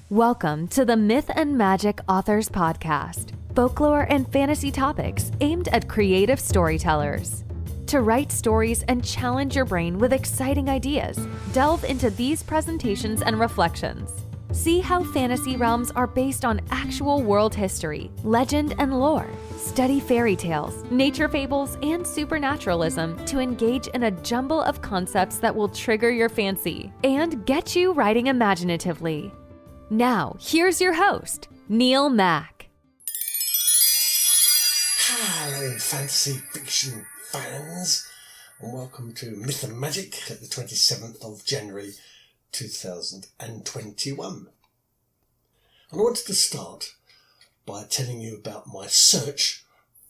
Welcome to the Myth and Magic Authors Podcast, folklore and fantasy topics aimed at creative storytellers. To write stories and challenge your brain with exciting ideas, delve into these presentations and reflections. See how fantasy realms are based on actual world history, legend, and lore. Study fairy tales, nature fables, and supernaturalism to engage in a jumble of concepts that will trigger your fancy and get you writing imaginatively. Now, here's your host, Neil Mack. Hello, fantasy fiction fans, and welcome to Myth and Magic at the 27th of January 2021. And I wanted to start by telling you about my search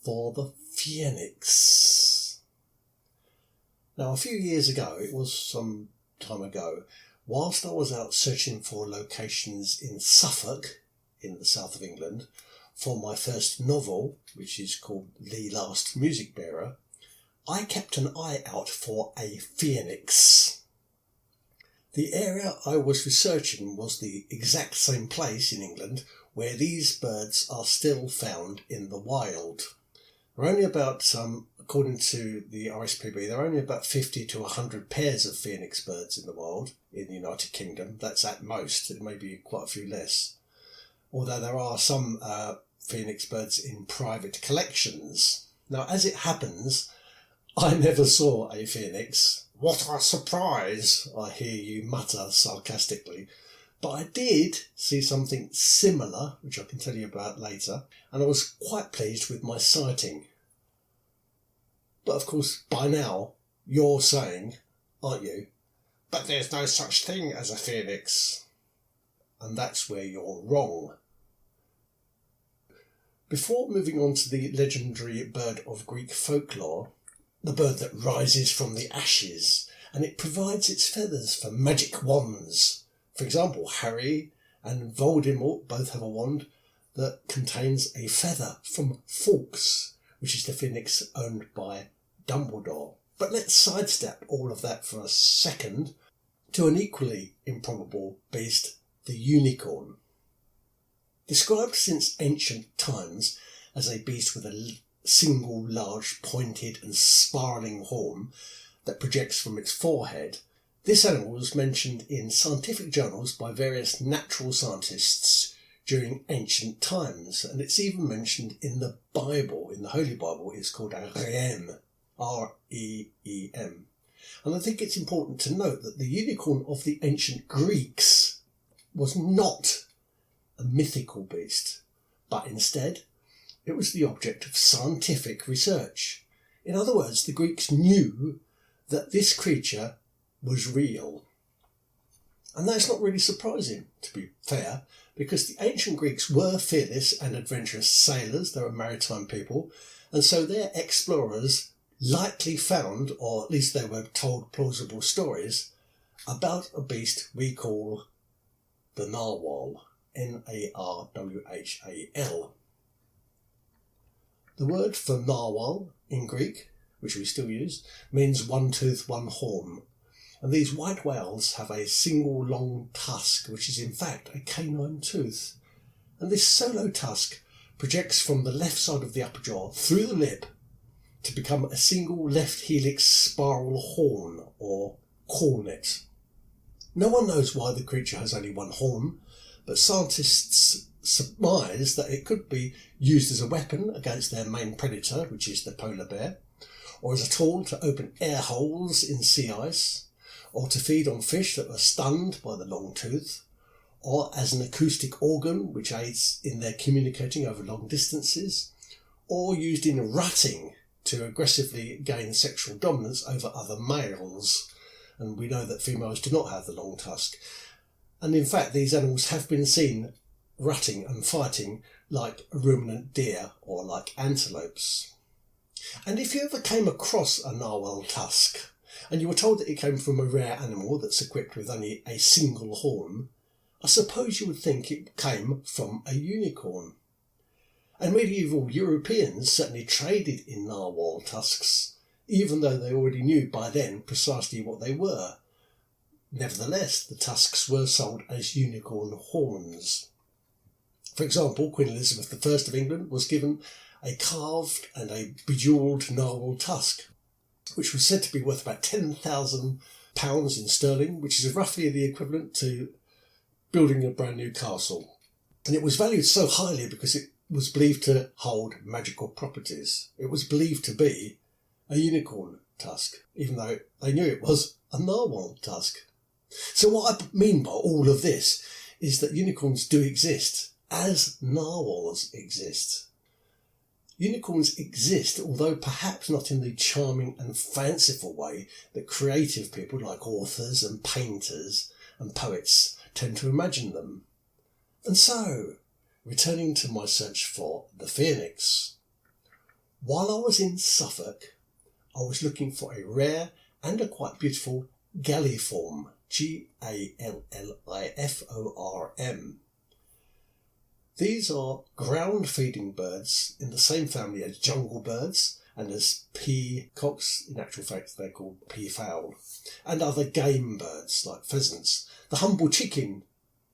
for the Phoenix. Now, a few years ago, it was some time ago, whilst I was out searching for locations in Suffolk, in the south of England, for my first novel, which is called The Last Music Bearer, I kept an eye out for a phoenix. The area I was researching was the exact same place in England where these birds are still found in the wild. There are only about, according to the RSPB, there are only about 50 to 100 pairs of phoenix birds in the wild in the United Kingdom. That's at most. It may be quite a few less. Although there are some phoenix birds in private collections. Now, as it happens, I never saw a phoenix. What a surprise, I hear you mutter sarcastically. But I did see something similar, which I can tell you about later, and I was quite pleased with my sighting. But of course, by now, you're saying, aren't you, but there's no such thing as a phoenix. And that's where you're wrong. Before moving on to the legendary bird of Greek folklore, the bird that rises from the ashes, and it provides its feathers for magic wands. For example, Harry and Voldemort both have a wand that contains a feather from Fawkes, which is the phoenix owned by Dumbledore. But let's sidestep all of that for a second to an equally improbable beast, the unicorn. Described since ancient times as a beast with a single large pointed and spiralling horn that projects from its forehead, this animal was mentioned in scientific journals by various natural scientists during ancient times, and it's even mentioned in the Bible, in the Holy Bible. It's called a Reem, R-E-E-M. And I think it's important to note that the unicorn of the ancient Greeks was not a mythical beast, but instead it was the object of scientific research. In other words, the Greeks knew that this creature was real. And that's not really surprising, to be fair, because the ancient Greeks were fearless and adventurous sailors. They were maritime people, and so their explorers likely found, or at least they were told plausible stories, about a beast we call the narwhal, Narwhal. The word for narwhal in Greek, which we still use, means one tooth, one horn. And these white whales have a single long tusk, which is in fact a canine tooth. And this solo tusk projects from the left side of the upper jaw through the lip to become a single left helix spiral horn, or cornet. No one knows why the creature has only one horn, but scientists surmise that it could be used as a weapon against their main predator, which is the polar bear, or as a tool to open air holes in sea ice, or to feed on fish that are stunned by the long tooth, or as an acoustic organ which aids in their communicating over long distances, or used in rutting to aggressively gain sexual dominance over other males. And we know that females do not have the long tusk. And in fact, these animals have been seen rutting and fighting like a ruminant deer or like antelopes. And if you ever came across a narwhal tusk, and you were told that it came from a rare animal that's equipped with only a single horn, I suppose you would think it came from a unicorn. And medieval Europeans certainly traded in narwhal tusks, even though they already knew by then precisely what they were. Nevertheless, the tusks were sold as unicorn horns. For example, Queen Elizabeth I of England was given a carved and a bejewelled narwhal tusk, which was said to be worth about £10,000 in sterling, which is roughly the equivalent to building a brand new castle. And it was valued so highly because it was believed to hold magical properties. It was believed to be a unicorn tusk, even though they knew it was a narwhal tusk. So what I mean by all of this is that unicorns do exist, as narwhals exist. Unicorns exist, although perhaps not in the charming and fanciful way that creative people like authors and painters and poets tend to imagine them. And so, returning to my search for the phoenix. While I was in Suffolk, I was looking for a rare and a quite beautiful galliform, Galliform. These are ground-feeding birds in the same family as jungle birds and as peacocks. In actual fact, they're called peafowl, and other game birds like pheasants. The humble chicken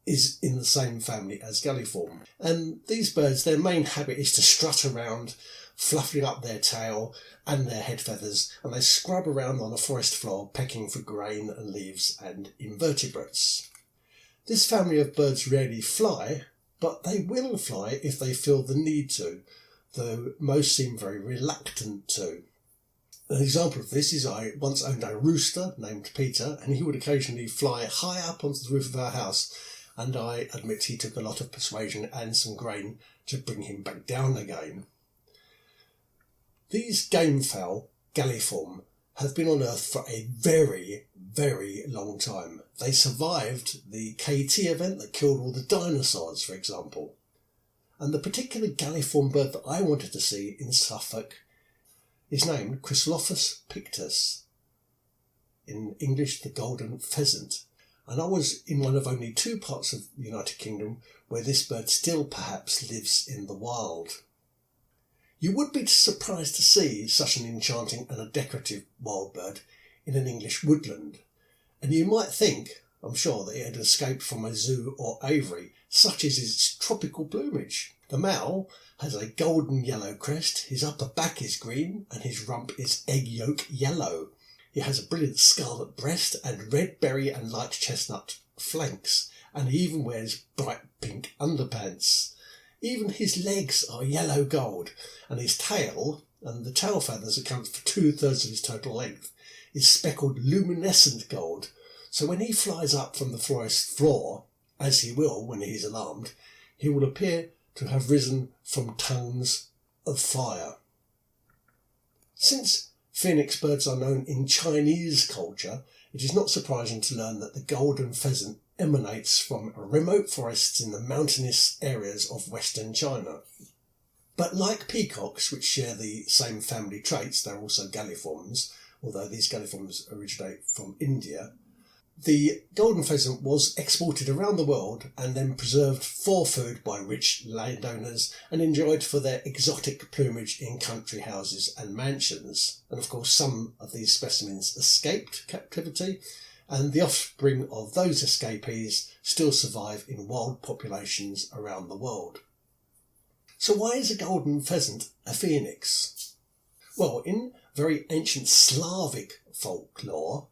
is in the same family as galliform. And these birds, their main habit is to strut around, fluffing up their tail and their head feathers, and they scrub around on the forest floor, pecking for grain and leaves and invertebrates. This family of birds rarely fly, but they will fly if they feel the need to, though most seem very reluctant to. An example of this is I once owned a rooster named Peter, and he would occasionally fly high up onto the roof of our house, and I admit he took a lot of persuasion and some grain to bring him back down again. These gamefowl, galliform, have been on Earth for a very, very long time. They survived the KT event that killed all the dinosaurs, for example. And the particular galliform bird that I wanted to see in Suffolk is named Chrysolophus pictus, in English the golden pheasant. And I was in one of only 2 parts of the United Kingdom where this bird still perhaps lives in the wild. You would be surprised to see such an enchanting and a decorative wild bird in an English woodland, and you might think, I'm sure, that it had escaped from a zoo or aviary, such is its tropical plumage. The male has a golden yellow crest, his upper back is green, and his rump is egg yolk yellow. He has a brilliant scarlet breast and red berry and light chestnut flanks, and he even wears bright pink underpants. Even his legs are yellow gold, and his tail, and the tail feathers account for 2/3 of his total length, is speckled luminescent gold. So when he flies up from the forest floor, as he will when he is alarmed, he will appear to have risen from tongues of fire. Since phoenix birds are known in Chinese culture, it is not surprising to learn that the golden pheasant emanates from remote forests in the mountainous areas of western China. But like peacocks, which share the same family traits, they're also galliforms, although these galliforms originate from India. The golden pheasant was exported around the world and then preserved for food by rich landowners and enjoyed for their exotic plumage in country houses and mansions. And of course some of these specimens escaped captivity, and the offspring of those escapees still survive in wild populations around the world. So why is a golden pheasant a phoenix? Well, in very ancient Slavic folklore,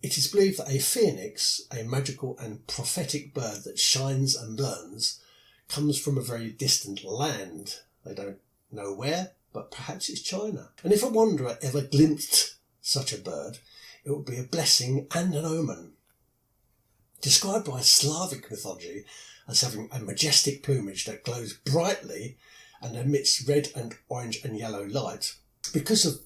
it is believed that a phoenix, a magical and prophetic bird that shines and burns, comes from a very distant land. They don't know where, but perhaps it's China. And if a wanderer ever glimpsed such a bird, it would be a blessing and an omen. Described by Slavic mythology as having a majestic plumage that glows brightly and emits red and orange and yellow light, because of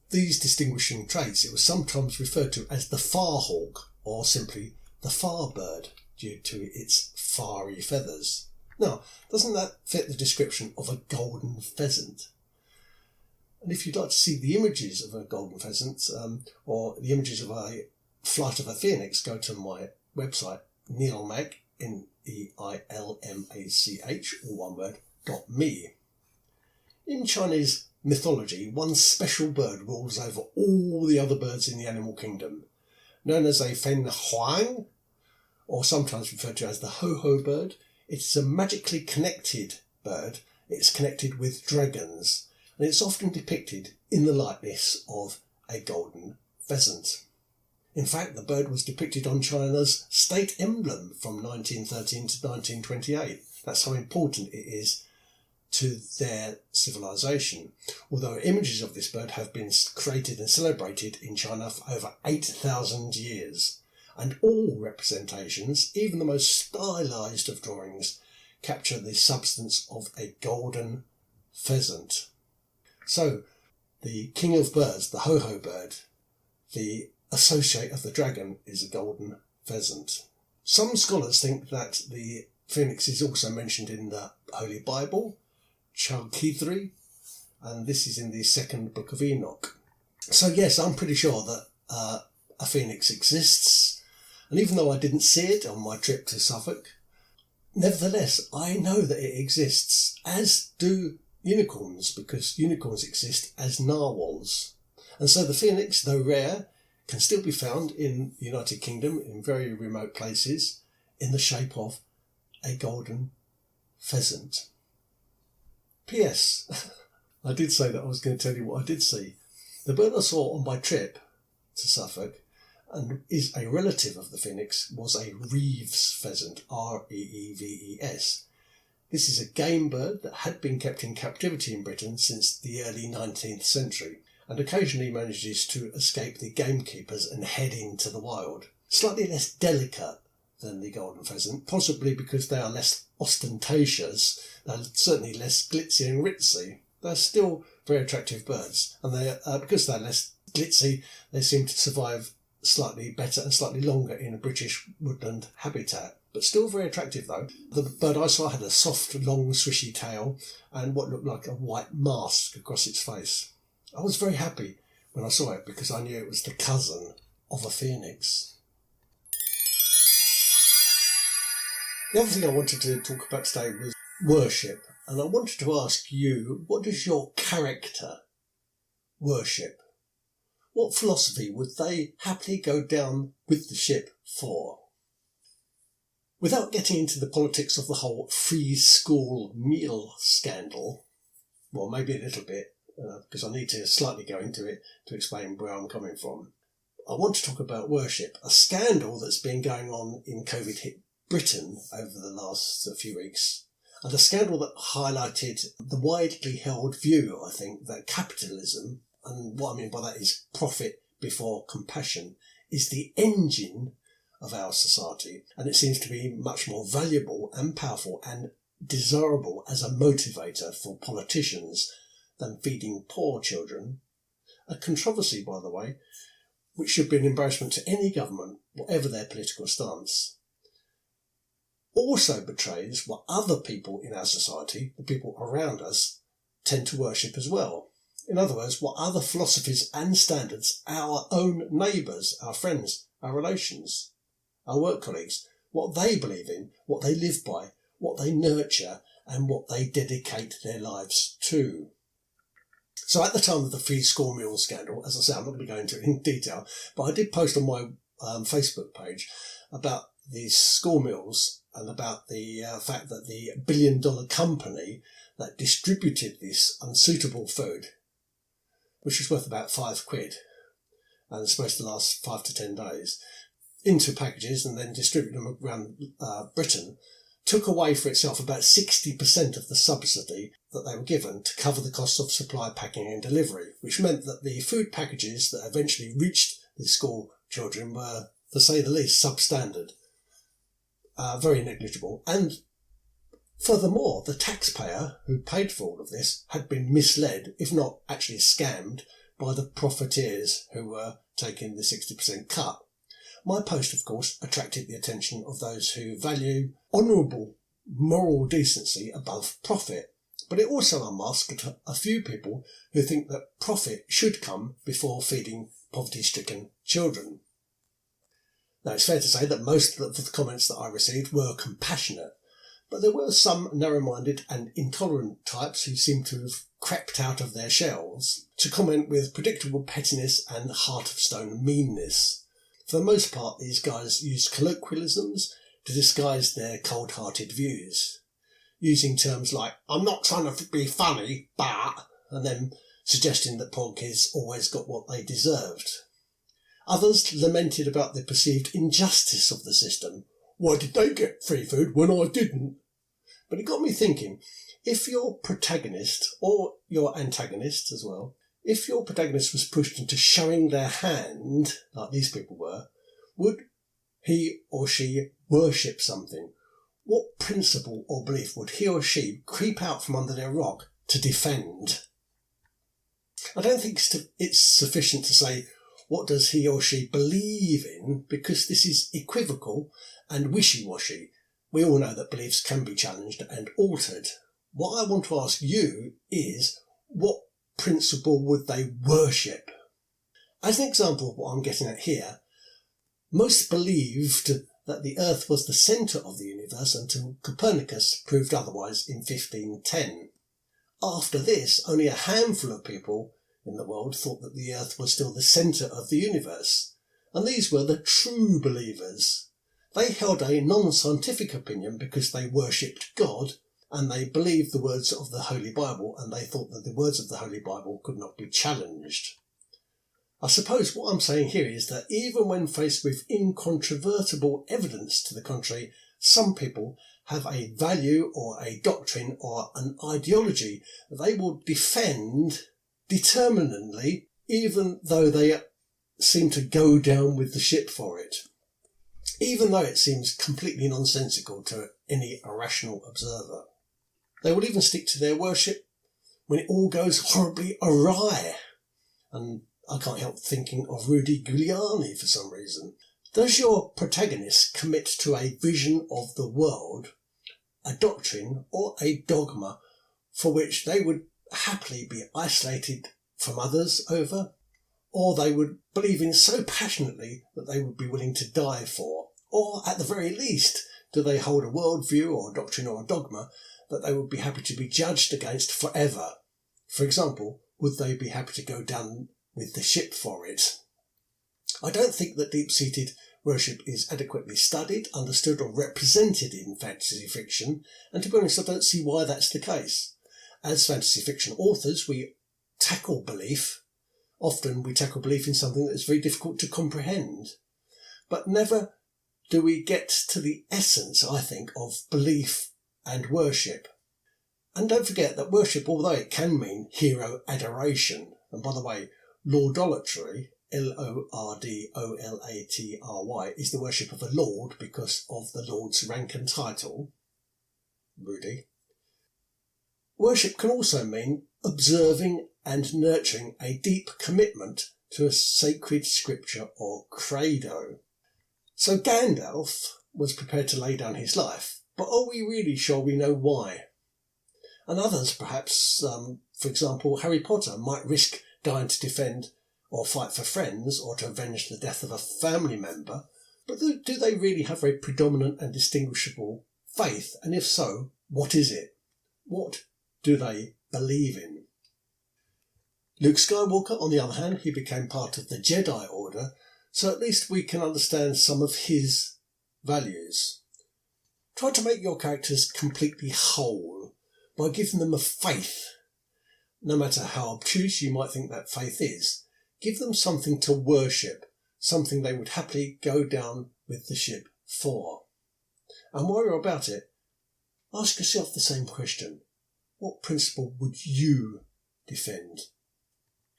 these distinguishing traits, it was sometimes referred to as the far hawk, or simply the far bird, due to its fiery feathers. Now, doesn't that fit the description of a golden pheasant? And if you'd like to see the images of a golden pheasant, or the images of a flight of a phoenix, go to my website, neilmach, neilmach, all one word, .me. In Chinese mythology, one special bird rules over all the other birds in the animal kingdom, Known as a fen huang, or sometimes referred to as the ho-ho bird, it's a magically connected bird. It's connected with dragons, and it's often depicted in the likeness of a golden pheasant. In fact, the bird was depicted on China's state emblem from 1913 to 1928. That's how important it is to their civilization. Although images of this bird have been created and celebrated in China for over 8,000 years. And all representations, even the most stylized of drawings, capture the substance of a golden pheasant. So, the king of birds, the ho-ho bird, the associate of the dragon, is a golden pheasant. Some scholars think that the phoenix is also mentioned in the Holy Bible, Chalkithri, and this is in the second book of Enoch. So yes, I'm pretty sure that a phoenix exists, and even though I didn't see it on my trip to Suffolk, nevertheless I know that it exists, as do unicorns, because unicorns exist as narwhals. And so the phoenix, though rare, can still be found in the United Kingdom in very remote places in the shape of a golden pheasant. P.S. I did say that I was going to tell you what I did see. The bird I saw on my trip to Suffolk, and is a relative of the phoenix, was a Reeves pheasant, R-E-E-V-E-S. This is a game bird that had been kept in captivity in Britain since the early 19th century, and occasionally manages to escape the gamekeepers and head into the wild. Slightly less delicate than the golden pheasant, possibly because they are less ostentatious, they're certainly less glitzy and ritzy. They're still very attractive birds, and they because they're less glitzy, they seem to survive slightly better and slightly longer in a British woodland habitat. But still very attractive though. The bird I saw had a soft, long, swishy tail and what looked like a white mask across its face. I was very happy when I saw it because I knew it was the cousin of a phoenix. The other thing I wanted to talk about today was worship, and I wanted to ask you, what does your character worship? What philosophy would they happily go down with the ship for? Without getting into the politics of the whole free school meal scandal, well, maybe a little bit, because I need to slightly go into it to explain where I'm coming from. I want to talk about worship, a scandal that's been going on in COVID hit Britain over the last few weeks, and a scandal that highlighted the widely held view, I think, that capitalism, and what I mean by that is profit before compassion, is the engine of our society, and it seems to be much more valuable and powerful and desirable as a motivator for politicians than feeding poor children. A controversy, by the way, which should be an embarrassment to any government, whatever their political stance. Also betrays what other people in our society, the people around us, tend to worship as well. In other words, what other philosophies and standards our own neighbours, our friends, our relations, our work colleagues, what they believe in, what they live by, what they nurture, and what they dedicate their lives to. So at the time of the free school meal scandal, as I say, I'm not going to go into it in detail, but I did post on my Facebook page about these school meals and about the fact that the billion-dollar company that distributed this unsuitable food, which was worth about £5 and it's supposed to last 5 to 10 days, into packages and then distribute them around Britain, took away for itself about 60% of the subsidy that they were given to cover the cost of supply, packing and delivery, which meant that the food packages that eventually reached the school children were, to say the least, substandard, very negligible. And furthermore, the taxpayer who paid for all of this had been misled, if not actually scammed, by the profiteers who were taking the 60% cut. My post, of course, attracted the attention of those who value honourable moral decency above profit, but it also unmasked a few people who think that profit should come before feeding poverty-stricken children. Now, it's fair to say that most of the comments that I received were compassionate, but there were some narrow-minded and intolerant types who seemed to have crept out of their shells to comment with predictable pettiness and heart-of-stone meanness. For the most part, these guys use colloquialisms to disguise their cold-hearted views, using terms like, I'm not trying to be funny, but, and then suggesting that poor kids always got what they deserved. Others lamented about the perceived injustice of the system. Why did they get free food when I didn't? But it got me thinking, if your protagonist, or your antagonist as well, if your protagonist was pushed into showing their hand, like these people were, would he or she worship something? What principle or belief would he or she creep out from under their rock to defend? I don't think it's sufficient to say, what does he or she believe in, because this is equivocal and wishy-washy. We all know that beliefs can be challenged and altered. What I want to ask you is, what principle would they worship? As an example of what I'm getting at here, most believed that the Earth was the centre of the universe until Copernicus proved otherwise in 1510. After this, only a handful of people in the world thought that the Earth was still the centre of the universe, and these were the true believers. They held a non-scientific opinion because they worshipped God, and they believed the words of the Holy Bible, and they thought that the words of the Holy Bible could not be challenged. I suppose what I'm saying here is that even when faced with incontrovertible evidence to the contrary, some people have a value or a doctrine or an ideology that they will defend determinedly, even though they seem to go down with the ship for it, even though it seems completely nonsensical to any rational observer. They will even stick to their worship when it all goes horribly awry. And I can't help thinking of Rudy Giuliani for some reason. Does your protagonist commit to a vision of the world, a doctrine or a dogma for which they would happily be isolated from others over, or they would believe in so passionately that they would be willing to die for? Or at the very least, do they hold a worldview or a doctrine or a dogma that they would be happy to be judged against forever? For example, would they be happy to go down with the ship for it? I don't think that deep-seated worship is adequately studied, understood or represented in fantasy fiction, and to be honest, I don't see why that's the case. As fantasy fiction authors, we tackle belief. Often we tackle belief in something that is very difficult to comprehend. But never do we get to the essence, I think, of belief and worship. And don't forget that worship, although it can mean hero adoration, and by the way, lordolatry, Lordolatry, is the worship of a lord because of the lord's rank and title. Rudy. Worship can also mean observing and nurturing a deep commitment to a sacred scripture or credo. So Gandalf was prepared to lay down his life, but are we really sure we know why? And others, perhaps, for example, Harry Potter might risk dying to defend or fight for friends or to avenge the death of a family member, but do they really have a predominant and distinguishable faith? And if so, what is it? What do they believe in? Luke Skywalker, on the other hand, he became part of the Jedi Order, so at least we can understand some of his values. Try to make your characters completely whole by giving them a faith. No matter how obtuse you might think that faith is, give them something to worship, something they would happily go down with the ship for. And while you're about it, ask yourself the same question. What principle would you defend?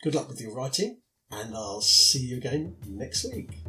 Good luck with your writing, and I'll see you again next week.